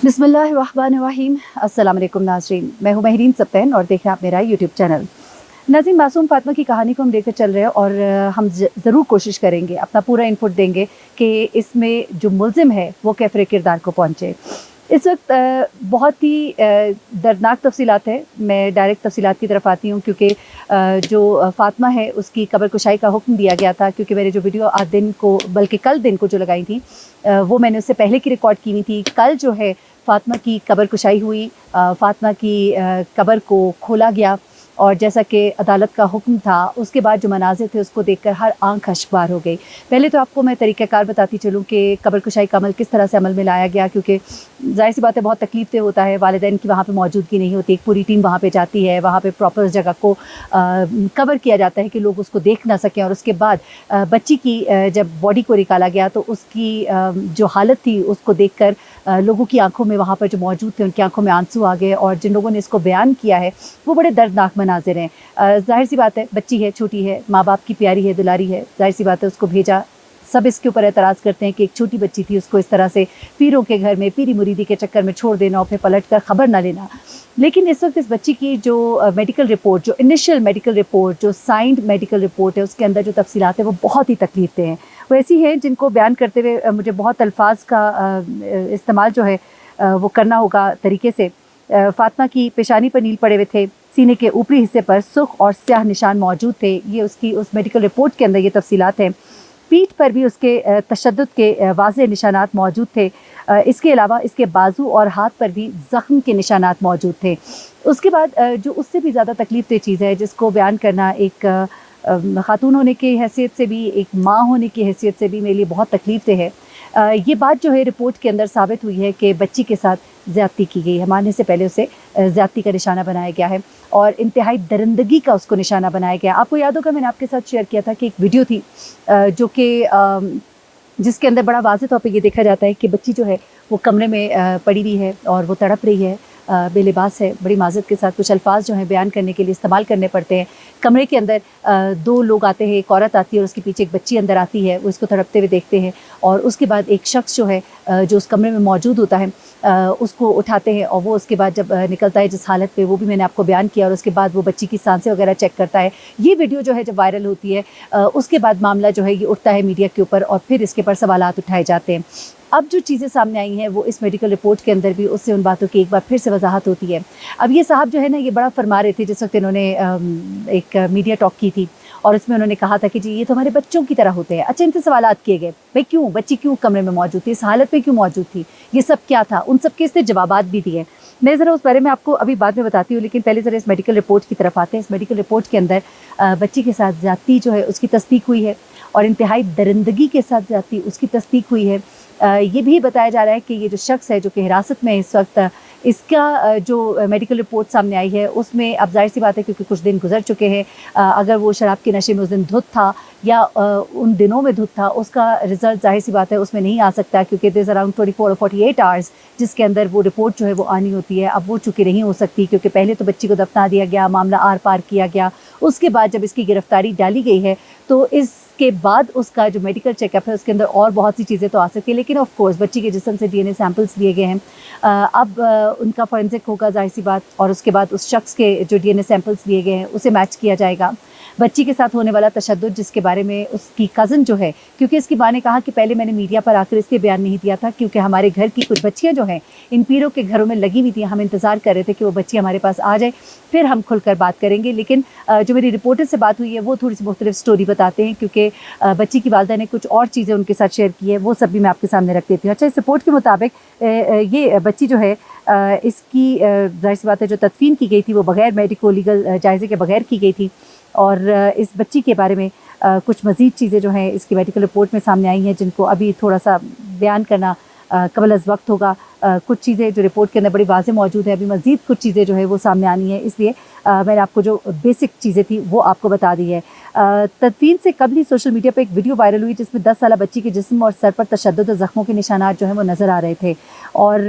बिस्मिल्लाहिर्रहमानिर्रहीम। अस्सलाम वालेकुम नाज़रीन, मैं हूँ महरीन सब्तैन और देख रहे हैं आप मेरा यूट्यूब चैनल। नाज़रीन, मासूम फातिमा की कहानी को हम लेकर चल रहे हैं और हम ज़रूर कोशिश करेंगे, अपना पूरा इनपुट देंगे कि इसमें जो मुल्ज़िम है वो कैफ़रे किरदार को पहुँचे। इस वक्त बहुत ही दर्दनाक तफ़सीलात है। मैं डायरेक्ट तफ़सीलात की तरफ आती हूँ क्योंकि जो फ़ातिमा है उसकी कब्र कुशाई का हुक्म दिया गया था, क्योंकि मैंने जो वीडियो आज दिन को बल्कि कल दिन को जो लगाई थी वो मैंने उससे पहले की रिकॉर्ड की हुई थी। कल जो है फ़ातिमा की कब्र कुशाई हुई, फ़ातिमा की कब्र को खोला गया और जैसा कि अदालत का हुक्म था, उसके बाद जो मनाज़िर थे उसको देखकर हर आंख अश्कबार हो गई। पहले तो आपको मैं तरीक़ाकार बताती चलूँ कि कब्र कुशाई का अमल किस तरह से अमल में लाया गया, क्योंकि ज़ाहिर सी बात है बहुत तकलीफ़ से होता है, वालिदैन की वहाँ पे मौजूदगी नहीं होती, एक पूरी टीम वहाँ पे जाती है, वहाँ पे प्रॉपर उस जगह को कवर किया जाता है कि लोग उसको देख ना सकें। और उसके बाद बच्ची की जब बॉडी को निकाला गया तो उसकी जो हालत थी उसको देखकर लोगों की आंखों में, वहाँ पर जो मौजूद थे उनकी आंखों में आंसू आ गए और जिन लोगों ने इसको बयान किया है वो बड़े दर्दनाक मनाज़िर हैं। ज़ाहिर सी बात है, बच्ची है, छोटी है, माँ बाप की प्यारी है, दुलारी है, ज़ाहिर सी बात है उसको भेजा। सब इसके ऊपर एतराज़ करते हैं कि एक छोटी बच्ची थी, उसको इस तरह से पीरों के घर में पीरी मुरीदी के चक्कर में छोड़ देना और फिर पलट कर ख़बर ना लेना। लेकिन इस वक्त इस बच्ची की जो मेडिकल रिपोर्ट, जो इनिशियल मेडिकल रिपोर्ट, जो साइंड मेडिकल रिपोर्ट है, उसके अंदर जो तफसीलात है वो बहुत ही तकलीफ़ दें हैं। वो ऐसी हैं जिनको बयान करते हुए मुझे बहुत अल्फाज का इस्तेमाल जो है वो करना होगा तरीके से। फ़ातिमा की पेशानी पर नील पड़े हुए थे, सीने के ऊपरी हिस्से पर सुर्ख और स्याह निशान मौजूद थे। ये उसकी उस मेडिकल रिपोर्ट के अंदर ये तफसीलात हैं। पीठ पर भी उसके तशद्दुद के वाज़ेह निशानात मौजूद थे। इसके अलावा इसके बाजू और हाथ पर भी ज़ख्म के निशानात मौजूद थे। उसके बाद जो उससे भी ज़्यादा तकलीफ़ दे चीज़ है, जिसको बयान करना एक ख़ातून होने की हैसियत से भी, एक माँ होने की हैसियत से भी मेरे लिए बहुत तकलीफ़ दे है। ये बात जो है रिपोर्ट के अंदर साबित हुई है कि बच्ची के साथ ज़्यादती की गई है, मारने से पहले उसे ज़्यादती का निशाना बनाया गया है और इंतहाई दरिंदगी का उसको निशाना बनाया गया। आपको याद होगा मैंने आपके साथ शेयर किया था कि एक वीडियो थी जो कि जिसके अंदर बड़ा वाज़ेह तौर पे ये देखा जाता है कि बच्ची जो है वो कमरे में पड़ी हुई है और वो तड़प रही है, बेलिबास है। बड़ी माज़रत के साथ कुछ अल्फाज जो हैं बयान करने के लिए इस्तेमाल करने पड़ते हैं। कमरे के अंदर दो लोग आते हैं, एक औरत आती है और उसके पीछे एक बच्ची अंदर आती है, वो इसको तड़पते हुए देखते हैं और उसके बाद एक शख्स जो है जो उस कमरे में मौजूद होता है उसको उठाते हैं और वो उसके बाद जब निकलता है जिस हालत पे, वो भी मैंने आपको बयान किया, और उसके बाद वो बच्ची की सांसें वगैरह चेक करता है। ये वीडियो जो है जब वायरल होती है उसके बाद मामला जो है ये उठता है मीडिया के ऊपर और फिर इसके ऊपर सवालात उठाए जाते हैं। अब जो चीज़ें सामने आई हैं वो इस मेडिकल रिपोर्ट के अंदर भी उससे उन बातों की एक बार फिर से वजाहत होती है। अब ये साहब जो है ना, ये बड़ा फरमा रहे थे जिस वक्त इन्होंने एक मीडिया टॉक की थी और उसमें उन्होंने कहा था कि जी ये तो हमारे बच्चों की तरह होते हैं। अच्छा, इनसे सवालात किए गए, भाई क्यों बच्ची क्यों कमरे में मौजूद थी, इस हालत में क्यों मौजूद थी, ये सब क्या था, उन सब के इसने जवाबात भी दिए। मैं ज़रा उस बारे में आपको अभी बाद में बताती हूँ, लेकिन पहले ज़रा इस मेडिकल रिपोर्ट की तरफ आते हैं। इस मेडिकल रिपोर्ट के अंदर बच्ची के साथ ज़्यादती जो है उसकी तस्दीक हुई है और इंतहाई दरिंदगी के साथ ज़्यादती उसकी तस्दीक हुई है। ये भी बताया जा रहा है कि ये जो शख्स है जो कि हिरासत में इस वक्त, इसका जो मेडिकल रिपोर्ट सामने आई है उसमें अब जाहिर सी बात है क्योंकि कुछ दिन गुजर चुके हैं, अगर वो शराब के नशे में उस दिन धुत था या उन दिनों में धुत था, उसका रिज़ल्ट जाहिर सी बात है उसमें नहीं आ सकता, क्योंकि दिस अराउंड 24 और 48 आवर्स जिसके अंदर वो रिपोर्ट जो है वो आनी होती है। अब वो चूँकि नहीं हो सकती क्योंकि पहले तो बच्ची को दफना दिया गया, मामला आर पार किया गया, उसके बाद जब इसकी गिरफ्तारी डाली गई है तो इसके बाद उसका जो मेडिकल चेकअप है उसके अंदर और बहुत सी चीज़ें तो आ सकती है। लेकिन ऑफ कोर्स बच्ची के जिस्म से डीएनए सैंपल्स लिए गए हैं, अब उनका फॉरेंसिक होगा जाहिर सी बात, और उसके बाद उस शख्स के जो डीएनए सैंपल्स लिए गए हैं उसे मैच किया जाएगा। बच्ची के साथ होने वाला तशद्दुद जिसके बारे में उसकी कज़न जो है, क्योंकि इसकी माँ ने कहा कि पहले मैंने मीडिया पर आकर इसके बयान नहीं दिया था क्योंकि हमारे घर की कुछ बच्चियाँ जो हैं इन पीरों के घरों में लगी हुई थी, हम इंतज़ार कर रहे थे कि वो बच्ची हमारे पास आ जाए फिर हम खुलकर बात करेंगे। लेकिन जो मेरी रिपोर्टर से बात हुई है वो थोड़ी सी मुख्तलिफ स्टोरी बताते हैं, क्योंकि बच्ची की वालदा ने कुछ और चीज़ें उनके साथ शेयर की है, वो सब भी मैं आपके सामने रख देती हूँ। अच्छा, इस रिपोर्ट के मुताबिक ये बच्ची जो है इसकी ज़ाहिर सी बात है जो तदफीन की गई थी वो बग़ैर मेडिको लीगल जायज़े के बगैर की गई थी और इस बच्ची के बारे में कुछ मज़ीद चीज़ें जो हैं इसकी मेडिकल रिपोर्ट में सामने आई हैं जिनको अभी थोड़ा सा बयान करना कबल अज़ वक्त होगा। कुछ चीज़ें जो रिपोर्ट के अंदर बड़ी वाज़ेह मौजूद है, अभी मज़ीद कुछ चीज़ें जो है वो सामने आनी है, इसलिए मैंने आपको जो बेसिक चीज़ें थी वो आपको बता दी है। तदफीन से कबल ही सोशल मीडिया पर एक वीडियो वायरल हुई जिसमें 10 साल बच्ची के जिस्म और सर पर तशद्दुद और ज़ख्मों के निशानात जो हैं वो नज़र आ रहे थे और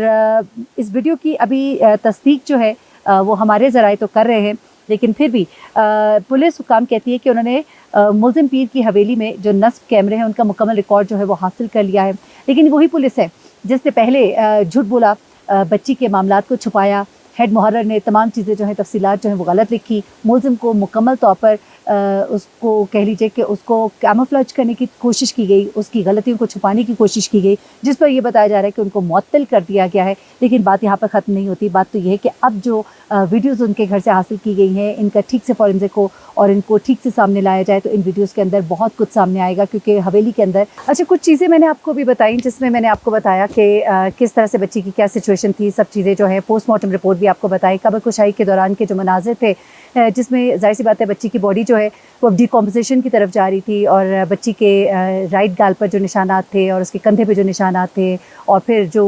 इस वीडियो की अभी तस्दीक जो है वो हमारे ज़राए तो कर रहे हैं, लेकिन फिर भी पुलिस हुकाम कहती है कि उन्होंने मुल्ज़िम पीर की हवेली में जो नस्ब कैमरे हैं उनका मुकम्मल रिकॉर्ड जो है वो हासिल कर लिया है। लेकिन वही पुलिस है जिसने पहले झूठ बोला बच्ची के मामलात को छुपाया। हेड मुहर्रर ने तमाम चीज़ें जो हैं तफसीलात जो हैं वो गलत लिखी। मुलज़िम को मुकम्मल तौर पर उसको कह लीजिए कि उसको कैमोफ्लेज करने की कोशिश की गई, उसकी गलतियों को छुपाने की कोशिश की गई, जिस पर यह बताया जा रहा है कि उनको मुअत्तल कर दिया गया है। लेकिन बात यहाँ पर ख़त्म नहीं होती। बात तो यह है कि अब जो वीडियोज़ उनके घर से हासिल की गई हैं, इनका ठीक से फॉरेंसिक हो और इनको ठीक से सामने लाया जाए तो इन वीडियोज़ के अंदर बहुत कुछ सामने आएगा। क्योंकि हवेली के अंदर अच्छा कुछ चीज़ें मैंने आपको भी बताई, जिसमें मैंने आपको बताया कि किस तरह से बच्ची की क्या सिचुएशन थी। सब चीज़ें जो है पोस्टमार्टम रिपोर्ट भी आपको बताई, कब्र कुशाई के दौरान के जो मनाज़िर थे, जिसमें ज़ाहिर सी बात है बच्ची की बॉडी जो है वो डिकम्पोजिशन की तरफ जा रही थी और बच्ची के राइट गाल पर जो निशानात थे और उसके कंधे पे जो निशानात थे और फिर जो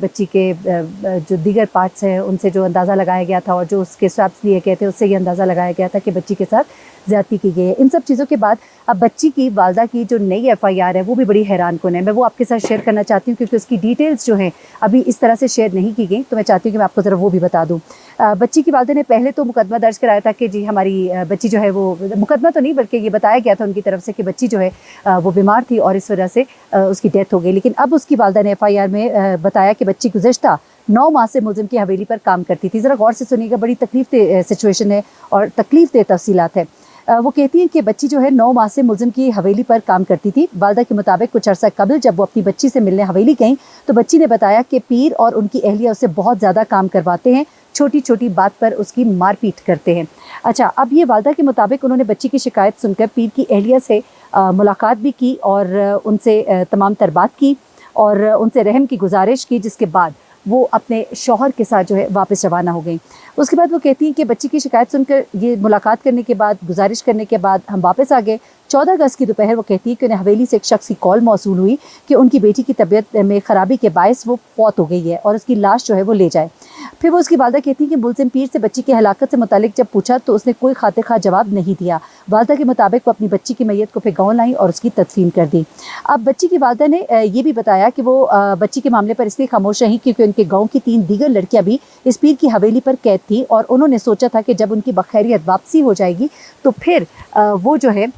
बच्ची के जो दीगर पार्ट्स हैं उनसे जो अंदाज़ा लगाया गया था और जो उसके स्वैप्स लिए गए थे उससे ये अंदाज़ा लगाया गया था कि बच्ची के साथ ज़्यादती की गई है। इन सब चीज़ों के बाद अब बच्ची की वालदा की जो नई FIR है वो भी बड़ी हैरान कुन है। मैं वो आपके साथ शेयर करना चाहती हूँ क्योंकि उसकी डिटेल्स जो हैं अभी इस तरह से शेयर नहीं की गई, तो मैं चाहती हूँ कि मैं आपको ज़रा वो भी बता दूँ। बच्ची की वालदा ने पहले तो मुकदमा दर्ज कराया था कि जी हमारी बच्ची जो है वो, मुकदमा तो नहीं बल्कि ये बताया गया था उनकी तरफ से कि बच्ची जो है वो बीमार थी और इस वजह से उसकी डेथ हो गई। लेकिन अब उसकी वालदा ने FIR में बताया कि बच्ची गुज़श्ता 9 माह से मुलज़िम की हवेली पर काम करती थी। ज़रा गौर से सुनिएगा, बड़ी तकलीफ दे सिचुएशन है और तकलीफ दे तफसीलात है। वो कहती हैं कि बच्ची जो है 9 माह से मुलज़िम की हवेली पर काम करती थी। वालदा के मुताबिक कुछ अरसा कबल जब वो अपनी बच्ची से मिलने हवेली गईं तो बच्ची ने बताया कि पीर और उनकी अहलिया उससे बहुत ज़्यादा काम करवाते हैं, छोटी छोटी बात पर उसकी मारपीट करते हैं। अच्छा, अब ये वालदा के मुताबिक उन्होंने बच्ची की शिकायत सुनकर पीर की अहलिया से मुलाकात भी की और उनसे तमाम तर बात की और उनसे रहम की गुजारिश की, जिसके बाद वो अपने शौहर के साथ जो है वापस रवाना हो गई। उसके बाद वो कहती हैं कि बच्ची की शिकायत सुनकर ये मुलाकात करने के बाद, गुजारिश करने के बाद हम वापस आ गए। 14 अगस्त की दोपहर वो कहती है कि उन्हें हवेली से एक शख्स की कॉल मौसूल हुई कि उनकी बेटी की तबीयत में ख़राबी के बायस वो फौत हो गई है और उसकी लाश जो है वो ले जाए। फिर वो उसकी वालदा कहती है कि मुलज़िम पीर से बच्ची की हलाकत से मुतालिक जब पूछा तो उसने कोई खातिर खा जवाब नहीं दिया। वालदा के मुताबिक वो अपनी बच्ची की मैयत को फिर गाँव लाई और उसकी तदफीन कर दी। अब बच्ची की वालदा ने ये भी बताया कि वो बच्ची के मामले पर इसलिए खामोश रहीं क्योंकि उनके गाँव की 3 दीगर लड़कियाँ भी इस पीर की हवेली पर कैद थी और उन्होंने सोचा था कि जब उनकी बखैरियत वापसी हो जाएगी तो फिर वो जो है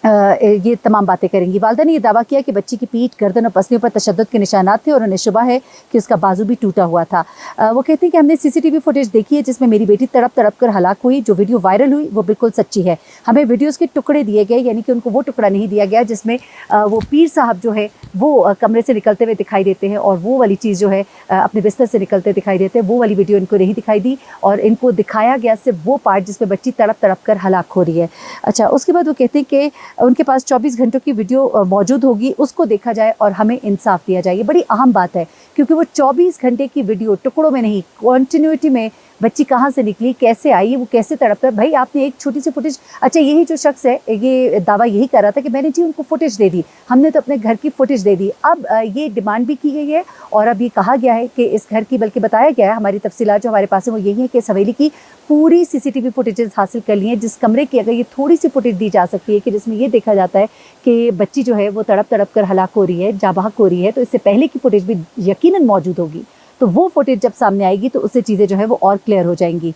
ये तमाम बातें करेंगी। वालदा ने यह दावा किया कि बच्ची की पीठ, गर्दन और पसलियों पर तशद्दुद के निशानात थे और उन्हें शुबा है कि उसका बाजू भी टूटा हुआ था। वो कहती हैं कि हमने CCTV फुटेज देखी है जिसमें मेरी बेटी तड़प तड़प कर हलाक हुई। जो वीडियो वायरल हुई वो बिल्कुल सच्ची है। हमें वीडियोज़ के टुकड़े दिए गए, यानी कि उनको वो टुकड़ा नहीं दिया गया जिसमें वो पीर साहब जो है वो कमरे से निकलते हुए दिखाई देते हैं और वो वाली चीज़ जो है अपने बिस्तर से निकलते दिखाई देते हैं, वो वाली वीडियो इनको नहीं दिखाई दी और इनको दिखाया गया सिर्फ वो पार्ट जिसमें बच्ची तड़प तड़प कर हलाक हो रही है। अच्छा, उसके बाद वो कहते हैं कि उनके पास 24 घंटों की वीडियो मौजूद होगी, उसको देखा जाए और हमें इंसाफ दिया जाए। ये बड़ी अहम बात है क्योंकि वो 24 घंटे की वीडियो टुकड़ों में नहीं, कंटिन्यूटी में बच्ची कहाँ से निकली, कैसे आई, वो कैसे तड़पता है। भाई आपने एक छोटी सी फुटेज, अच्छा यही जो शख्स है ये दावा यही कर रहा था कि मैंने जी उनको फुटेज दे दी, हमने तो अपने घर की फुटेज दे दी। अब ये डिमांड भी की गई है और अब ये कहा गया है कि इस घर की, बल्कि बताया गया है, हमारी तफसीलात जो हमारे पास है वो यही है कि इस हवेली की पूरी CCTV फुटेजेस हासिल कर ली हैं, जिस कमरे की अगर ये थोड़ी सी फुटेज दी जा सकती है कि जिसमें ये देखा जाता है कि बच्ची जो है वो तड़प तड़प कर हलाक हो रही है, जाबहक हो रही है, तो इससे पहले की फुटेज भी यकीनन मौजूद होगी। तो वो फुटेज जब सामने आएगी तो उससे चीज़ें जो है वो और क्लियर हो जाएंगी।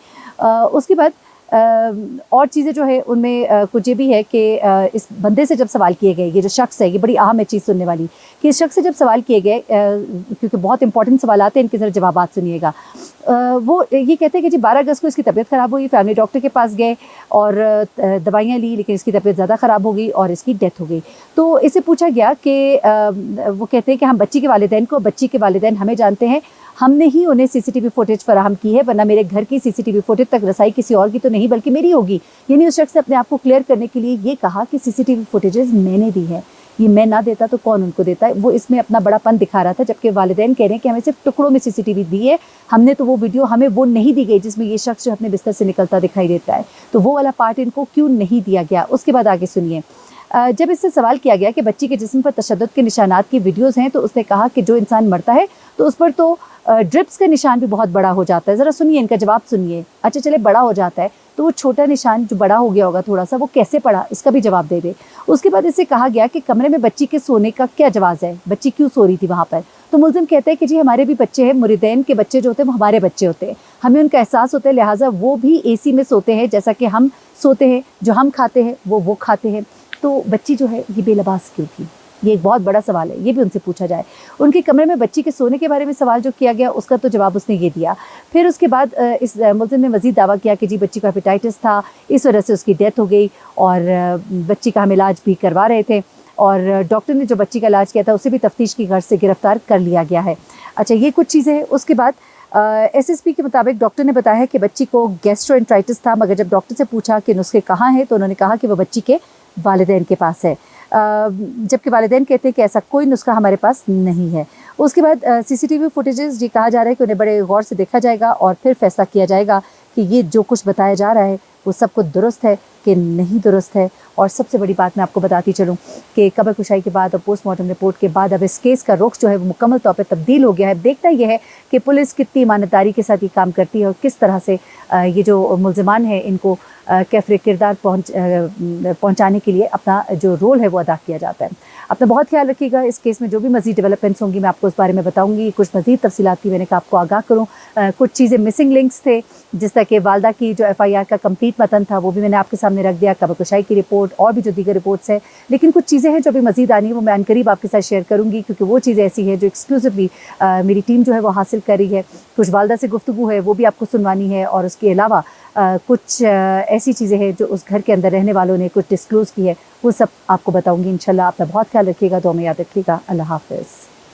उसके बाद और चीज़ें जो है उनमें कुछ ये भी है कि इस बंदे से जब सवाल किए गए, ये जो शख्स है, ये बड़ी अहम है चीज़ सुनने वाली, कि इस शख्स से जब सवाल किए गए, क्योंकि बहुत इंपॉर्टेंट सवाल आते हैं, इनके ज़रा जवाब सुनिएगा। वो ये कहते हैं कि जी 12 अगस्त को इसकी तबीयत ख़राब हुई, फैमिली डॉक्टर के पास गए और दवाइयाँ ली, लेकिन इसकी तबीयत ज़्यादा ख़राब हो गई और इसकी डेथ हो गई। तो इससे पूछा गया कि वो कहते हैं कि हम बच्ची के वालिदैन हमें जानते हैं, हमने ही उन्हें CCTV फुटेज फराहम की है, वरना मेरे घर की CCTV फुटेज तक रसाई किसी और की तो नहीं बल्कि मेरी होगी। यानी उस शख्स ने अपने आप को क्लियर करने के लिए ये कहा कि CCTV फुटेजेस मैंने दी है, ये मैं ना देता तो कौन उनको देता है। वो इसमें अपना बड़ापन दिखा रहा था, जबकि वालिदैन कह रहे हैं कि हमें सिर्फ टुकड़ों में CCTV दी है, हमने तो वो वीडियो, हमें वो नहीं दी गई जिसमें ये शख्स जो अपने बिस्तर से निकलता दिखाई देता है, तो वो वाला पार्ट इनको क्यों नहीं दिया गया। उसके बाद आगे सुनिए। जब इससे सवाल किया गया कि बच्ची के जिस्म पर तशद्दुद के निशानात की वीडियोज़ हैं, तो उसने कहा कि जो इंसान मरता है तो उस पर तो ड्रिप्स का निशान भी बहुत बड़ा हो जाता है। ज़रा सुनिए, इनका जवाब सुनिए। अच्छा चले, बड़ा हो जाता है तो वो छोटा निशान जो बड़ा हो गया होगा थोड़ा सा, वो कैसे पड़ा, इसका भी जवाब दे दे। उसके बाद इससे कहा गया कि कमरे में बच्ची के सोने का क्या जवाज़ है, बच्ची क्यों सो रही थी वहाँ पर। तो मुलज़िम कहते हैं कि जी हमारे भी बच्चे हैं, मुरीदैन के बच्चे जो होते हैं वो हमारे बच्चे होते हैं, हमें उनका एहसास होता है, लिहाजा वो भी AC में सोते हैं जैसा कि हम सोते हैं, जो हम खाते हैं वो खाते हैं। तो बच्ची जो है ये बेलबास क्यों थी, ये एक बहुत बड़ा सवाल है, ये भी उनसे पूछा जाए। उनके कमरे में बच्ची के सोने के बारे में सवाल जो किया गया, उसका तो जवाब उसने ये दिया। फिर उसके बाद इस मुलजिम ने मज़ीद दावा किया कि जी बच्ची को हेपेटाइटिस था, इस वजह से उसकी डेथ हो गई और बच्ची का हम इलाज भी करवा रहे थे और डॉक्टर ने जो बच्ची का इलाज किया था उसे भी तफ्तीश की गर्ज से गिरफ़्तार कर लिया गया है। अच्छा, ये कुछ चीज़ें हैं। उसके बाद एसएसपी के मुताबिक डॉक्टर ने बताया है कि बच्ची को गैस्ट्रोएंटराइटिस था, मगर जब डॉक्टर से पूछा कि नुस्खे कहाँ हैं तो उन्होंने कहा कि वो बच्ची के वालिदैन के पास है, जबकि वालिदैन कहते हैं कि ऐसा कोई नुस्खा हमारे पास नहीं है। उसके बाद सीसीटीवी फुटेजेस ये कहा जा रहा है कि उन्हें बड़े गौर से देखा जाएगा और फिर फैसला किया जाएगा कि ये जो कुछ बताया जा रहा है वो सब कुछ दुरुस्त है कि नहीं दुरुस्त है। और सबसे बड़ी बात मैं आपको बताती चलूँ कि कब्र कुशाई के बाद और पोस्टमार्टम रिपोर्ट के बाद अब इस केस का रुख जो है वो मुकम्मल तौर पर तब्दील हो गया है। देखना यह है कि पुलिस कितनी ईमानदारी के साथ ये काम करती है और किस तरह से ये जो मुलजिमान हैं इनको कैफरे किरदार पहुँचाने के लिए अपना जो रोल है वो अदा किया जाता है। अपना बहुत ख्याल रखिएगा। इस केस में जो भी मज़ीद डेवलपमेंट्स होंगी मैं आपको उस बारे में बताऊंगी। कुछ मज़ीद तफसीलात की मैंने कहा आपको आगाह करूँ। कुछ चीज़ें मिसिंग लिंक्स थे, जिस तरह के वालदा की जो FIR का कंप्लीट मतन था वो भी मैंने आपके सामने रख दिया, कब्र कुशाई की रिपोर्ट और भी जो दीगर रिपोर्ट्स हैं। लेकिन कुछ चीज़ें हैं जो अभी मज़ीद आनी है वो मैं अनकरीब आपके साथ शेयर करूँगी, क्योंकि वो चीज़ें ऐसी है जो एक्सक्लूसिवली मेरी टीम जो है वो हासिल कर रही है। कुछ वालदा से गुफ्तगू है वो भी आपको सुनवानी है और उसके अलावा कुछ ऐसी चीज़ें हैं जो उस घर के अंदर रहने वालों ने कुछ डिस्क्लोज़ की है, वो सब आपको बताऊँगी इंशाल्लाह। अपना बहुत ख्याल रखिएगा, दुआ में याद रखिएगा। अल्लाह हाफ़िज़।